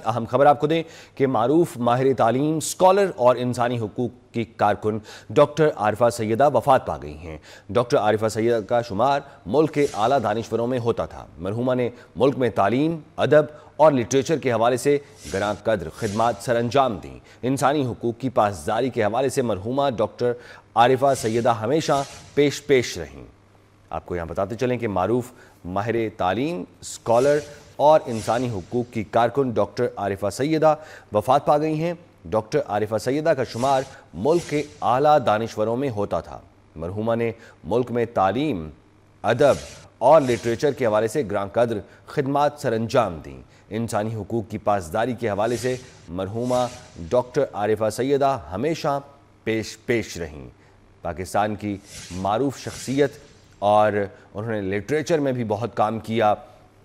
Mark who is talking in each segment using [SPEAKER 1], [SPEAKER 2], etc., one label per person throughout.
[SPEAKER 1] अहम खबर आपको दें कि मारूफ माहिर तालीम, स्कॉलर और इंसानी हुकूक की कारकुन डॉक्टर आरिफा सैयदा वफात पा गई हैं। डॉक्टर आरिफा सैयदा का शुमार मुल्क के आला दानिश्वरों में होता था। मरहूमा ने मुल्क में तालीम, अदब और लिटरेचर के हवाले से गरां कद्र खिदमात सर अंजाम दी। इंसानी हुकूक की पासदारी के हवाले से मरहूमा डॉक्टर आरिफा सैयदा हमेशा पेश रहीं। आपको यहाँ बताते चलें कि मारूफ माहिर तालीम, स्कॉलर और इंसानी हुकूक की कारकुन डॉक्टर आरिफा सैयदा वफात पा गई हैं। डॉक्टर आरिफा सैयदा का शुमार मुल्क के आला दानिश्वरों में होता था। मरहूमा ने मुल्क में तालीम, अदब और लिटरेचर के हवाले से ग्रां कद्र खिदमात सर अंजाम दी। इंसानी हुकूक की पासदारी के हवाले से मरहूमा डॉक्टर आरिफा सैयदा हमेशा पेश रहीं। पाकिस्तान की मारूफ शख्सियत और उन्होंने लिटरेचर में भी बहुत काम किया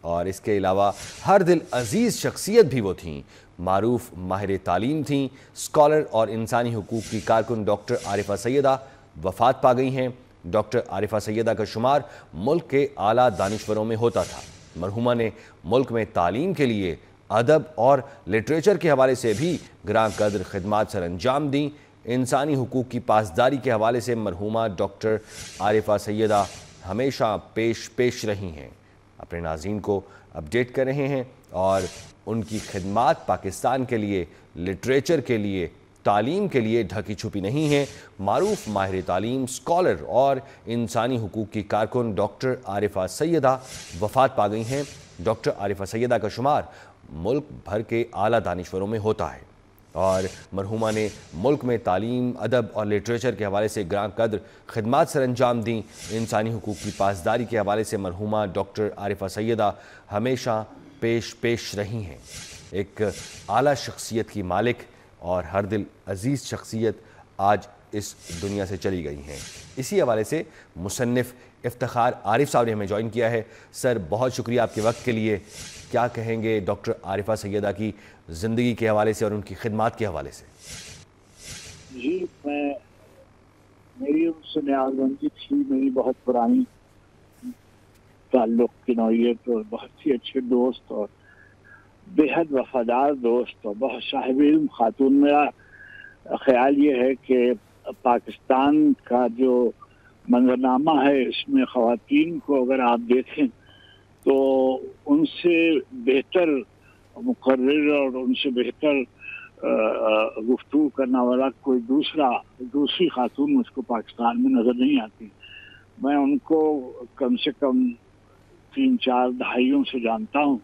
[SPEAKER 1] और इसके अलावा हर दिल अजीज़ शख्सियत भी वो थीं। मारूफ माहिर तालीम थीं, स्कॉलर और इंसानी हुकूक की कारकुन डॉक्टर आरिफा सैयदा वफात पा गई हैं। डॉक्टर आरिफा सैयदा का शुमार मुल्क के आला दानिश्वरों में होता था। मरहूमा ने मुल्क में तालीम के लिए, अदब और लिटरेचर के हवाले से भी ग्रां कद्र खिदमात सर अंजाम दी। इंसानी हुकूक की पासदारी के हवाले से मरहूमा डॉक्टर आरिफा सैयदा हमेशा पेश रही हैं। अपने नाज़रीन को अपडेट कर रहे हैं और उनकी खिदमात पाकिस्तान के लिए, लिटरेचर के लिए, तालीम के लिए ढकी छुपी नहीं है। मारूफ माहिर तालीम, स्कॉलर और इंसानी हुकूक की कारकुन डॉक्टर आरिफा सैयदा वफात पा गई हैं। डॉक्टर आरिफा सैयदा का शुमार मुल्क भर के आला दानिश्वरों में होता है और मरहूमा ने मुल्क में तालीम, अदब और लिटरेचर के हवाले से ग्रां कद्र खिदमात सर अंजाम दी। इंसानी हुकूक की पासदारी के हवाले से मरहूमा डॉक्टर आरिफा सैयदा हमेशा पेश रही हैं। एक आला शख्सियत की मालिक और हर दिल अजीज़ शख्सियत आज इस दुनिया से चली गई हैं। इसी हवाले से मुसन्निफ़ इफ्तिखार आरिफ साहब ने हमें ज्वाइन किया है। सर, बहुत शुक्रिया आपके वक्त के लिए। क्या कहेंगे डॉक्टर आरिफा सैयदा की ज़िंदगी के हवाले से और उनकी खिदमात के हवाले से?
[SPEAKER 2] जी, मेरी उनसे न्याज़बंदी थी, मेरी बहुत पुरानी ताल्लुक़ की नौइयत और बहुत ही अच्छे दोस्त और बेहद वफादार दोस्त और बहुत साहिब इल्म खातून। मेरा ख्याल ये है कि पाकिस्तान का जो मंजरनामा है, इसमें ख़वातीन को अगर आप देखें तो उनसे बेहतर मुकर्रिर और उनसे बेहतर गुफ्तगू करने वाला कोई दूसरी खातून मुझको पाकिस्तान में नज़र नहीं आती। मैं उनको कम से कम 3-4 दहाइयों से जानता हूँ।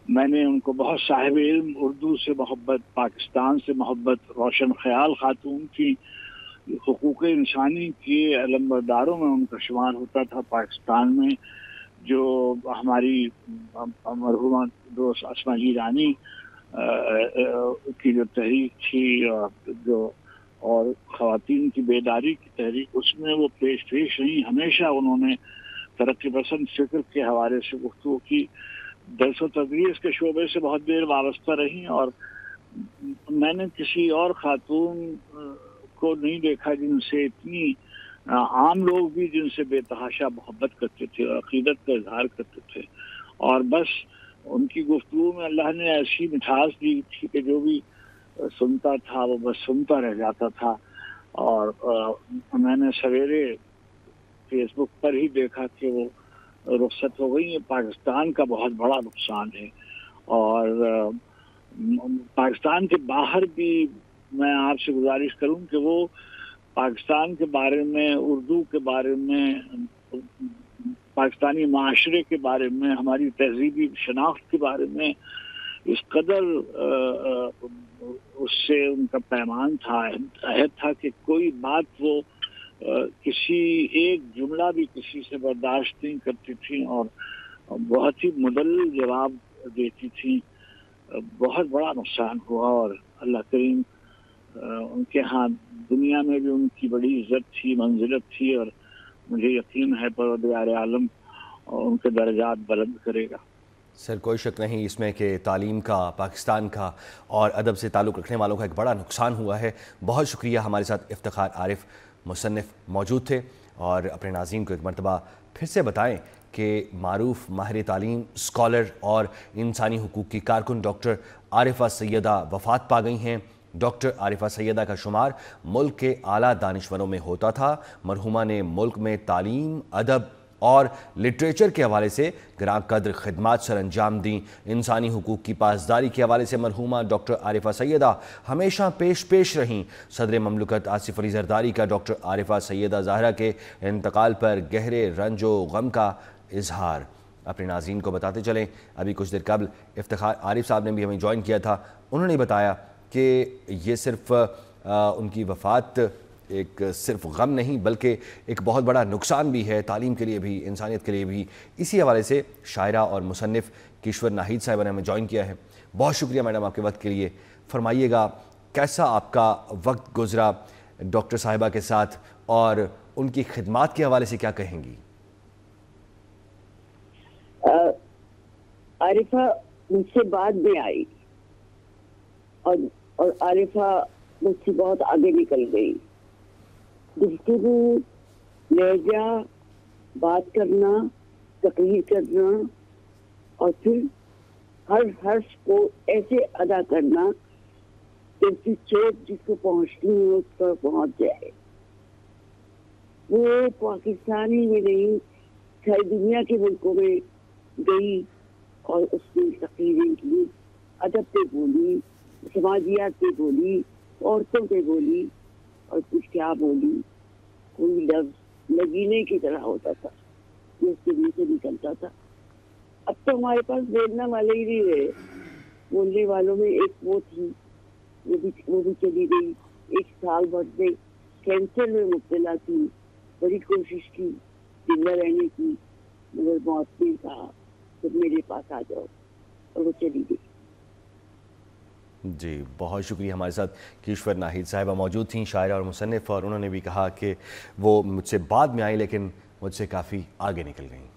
[SPEAKER 2] मैंने उनको बहुत साहिब इल्म, उर्दू से मोहब्बत, पाकिस्तान से मोहब्बत, रोशन ख्याल खातून थी। हुकूक इंसानी के अलमबरदारों में उनका शुमार होता था। पाकिस्तान में जो हमारी मरहूमा दोस्त अस्मा ईरानी की जो तहरीक थी और ख़वातीन की बेदारी की तहरीक, उसमें वो पेश रही। हमेशा उन्होंने तरक्की पसंद फ़िक्र के हवाले से गुफ्तगू की। दर्स व तदरीस के शोबे से बहुत देर वाबस्ता रही और मैंने किसी और खातून को नहीं देखा जिनसे इतनी, आम लोग भी जिनसे बेतहाशा मोहब्बत करते थे और अक़ीदत का इजहार करते थे। और बस उनकी गुफ्तगू में अल्लाह ने ऐसी मिठास दी थी कि जो भी सुनता था वो बस सुनता रह जाता था। और मैंने सवेरे फेसबुक पर ही देखा कि वो रुखसत हो गई। ये पाकिस्तान का बहुत बड़ा नुकसान है। और पाकिस्तान के बाहर भी मैं आपसे गुजारिश करूं कि वो पाकिस्तान के बारे में, उर्दू के बारे में, पाकिस्तानी माशरे के बारे में, हमारी तहजीबी शनाख्त के बारे में इस कदर उससे उनका पैमान था, अहद था कि कोई बात वो किसी एक जुमला भी किसी से बर्दाश्त नहीं करती थी और बहुत ही मुदल्लिल जवाब देती थी। बहुत बड़ा नुकसान हुआ और अल्लाह करीम उनके यहाँ दुनिया में भी उनकी बड़ी इज्जत थी, मंजिलत थी और मुझे यकीन है परवरदिगार आलम उनके दर्जात बुलंद करेगा।
[SPEAKER 1] सर, कोई शक नहीं इसमें कि तालीम का, पाकिस्तान का और अदब से ताल्लुक़ रखने वालों का एक बड़ा नुकसान हुआ है। बहुत शुक्रिया। हमारे साथ इफ्तिखार आरिफ मुसन्निफ़ मौजूद थे और अपने नाज़रीन को एक मरतबा फिर से बताएं کہ معروف ماہر تعلیم، اسکالر اور انسانی حقوق کی کارکن ڈاکٹر عارفہ سیدہ وفات پا گئی ہیں۔ ڈاکٹر عارفہ سیدہ کا شمار ملک کے اعلیٰ دانشوروں میں ہوتا تھا۔ مرحومہ نے ملک میں تعلیم، ادب اور لٹریچر کے حوالے سے گراں قدر خدمات سر انجام دیں۔ انسانی حقوق کی پاسداری کے حوالے سے مرحومہ ڈاکٹر عارفہ سیدہ ہمیشہ پیش رہیں۔ صدر مملکت آصف علی زرداری کا ڈاکٹر عارفہ سیدہ زہرا کے انتقال پر گہرے رنج و غم کا اظہار۔ اپنے ناظرین کو بتاتے چلیں، ابھی کچھ دیر قبل افتخار عارف صاحب نے بھی ہمیں جوائن کیا تھا۔ انہوں نے بتایا کہ یہ صرف ان کی وفات ایک صرف غم نہیں بلکہ ایک بہت بڑا نقصان بھی ہے، تعلیم کے لیے بھی، انسانیت کے لیے بھی۔ اسی حوالے سے شاعرہ اور مصنف کشور ناہید صاحبہ نے ہمیں جوائن کیا ہے۔ بہت شکریہ میڈم آپ کے وقت کے لیے۔ فرمائیے گا کیسا آپ کا وقت گزرا ڈاکٹر صاحبہ کے ساتھ اور ان کی خدمات کے حوالے سے کیا کہیں گی؟
[SPEAKER 3] عارفہ مجھ سے بعد میں آئی اور عارفہ مجھ سے بہت آگے نکل گئی۔ گفتگو، لہجہ، بات کرنا، تقریر کرنا اور پھر ہر حرف کو ایسے ادا کرنا کہ اس کی چوٹ جس کو پہنچنی ہے اس پر پہنچ جائے۔ وہ پاکستانی میں نہیں، ساری دنیا کے ملکوں میں گئی اور اس نے تقریریں کی، ادب پہ بولی، سماجیات پہ بولی، عورتوں پہ بولی اور کچھ کیا بولی۔ کوئی لفظ لگینے کی طرح ہوتا تھا جو اس کے منہ سے نکلتا تھا۔ اب تو ہمارے پاس بولنے والے ہی نہیں رہے۔ بولنے والوں میں ایک وہ تھی، وہ بھی چلی گئی۔ 1 سال بھر سے کینسر میں مبتلا تھی، بڑی کوشش کی زندہ رہنے کی، مگر موت نے کہا تم میرے پاس آ جاؤ، اور وہ چلی گئی۔
[SPEAKER 1] جی بہت شکریہ۔ ہمارے ساتھ کشور ناہید صاحبہ موجود تھیں، شاعرہ اور مصنف، اور انہوں نے بھی کہا کہ وہ مجھ سے بعد میں آئی لیکن مجھ سے کافی آگے نکل گئیں۔